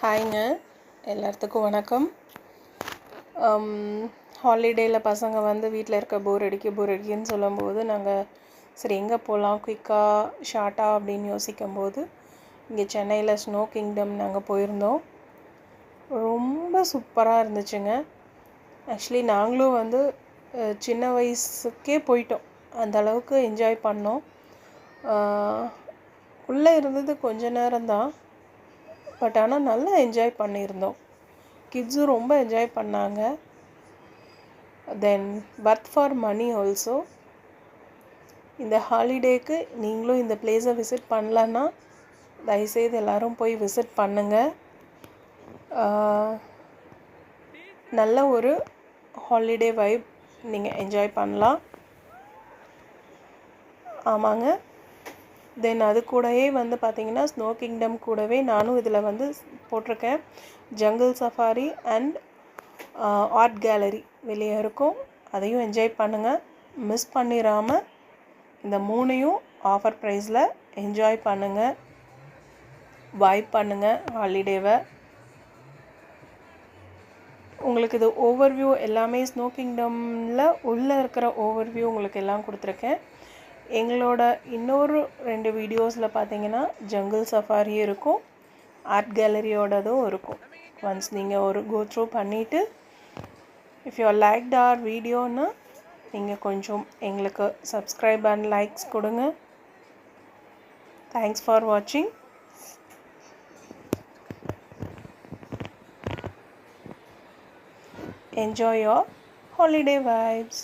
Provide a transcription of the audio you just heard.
ஹாய்ங்க, எல்லாத்துக்கும் வணக்கம். ஹாலிடேயில் பசங்க வந்து வீட்டில் இருக்க போர் அடிக்குன்னு சொல்லும்போது நாங்கள் சரி எங்கே போகலாம் குயிக்காக ஷார்ட்டாக அப்படின்னு யோசிக்கும்போது இங்கே சென்னையில் ஸ்னோ கிங்டம் நாங்கள் போயிருந்தோம். ரொம்ப சூப்பராக இருந்துச்சுங்க. ஆக்சுவலி நாங்களும் வந்து சின்ன வயசுக்கே போயிட்டோம், அந்த அளவுக்கு என்ஜாய் பண்ணோம். உள்ளே இருந்தது கொஞ்ச நேரம்தான், பட் ஆனால் நல்லா என்ஜாய் பண்ணியிருந்தோம். கிட்ஸும் ரொம்ப என்ஜாய் பண்ணாங்க. தென் ஒர்த் ஃபார் மணி ஆல்சோ. இந்த ஹாலிடேக்கு நீங்களும் இந்த பிளேஸை விசிட் பண்ணலன்னா தயவுசெய்து எல்லோரும் போய் விசிட் பண்ணுங்கள். நல்ல ஒரு ஹாலிடே வைப் நீங்கள் என்ஜாய் பண்ணலாம். ஆமாங்க. தென் அது கூடவே வந்து பார்த்திங்கன்னா ஸ்னோ கிங்டம் கூடவே நானும் இதில் வந்து போட்டிருக்கேன் jungle safari and art gallery வெளியே இருக்கும். அதையும் என்ஜாய் பண்ணுங்கள். மிஸ் பண்ணிடாமல் இந்த மூணையும் ஆஃபர் ப்ரைஸில் என்ஜாய் பண்ணுங்கள், வைப் பண்ணுங்கள் ஹாலிடேவை. உங்களுக்கு இது ஓவர்வியூ எல்லாமே ஸ்னோ கிங்டமில் உள்ளே இருக்கிற ஓவர்வியூ உங்களுக்கு எல்லாம் கொடுத்துருக்கேன். எங்களோட இன்னொரு 2 வீடியோஸில் பார்த்தீங்கன்னா ஜங்கிள் சஃபாரி இருக்கும், ஆர்ட் கேலரியோடதும் இருக்கும். ஒன்ஸ் நீங்கள் ஒரு கோ த்ரூ பண்ணிவிட்டு இஃப் யூ லைக்ட் ஆர் வீடியோன்னு நீங்கள் கொஞ்சம் எங்களுக்கு சப்ஸ்கிரைப் அண்ட் லைக்ஸ் கொடுங்க. தேங்க்ஸ் ஃபார் வாட்சிங். Enjoy your holiday vibes.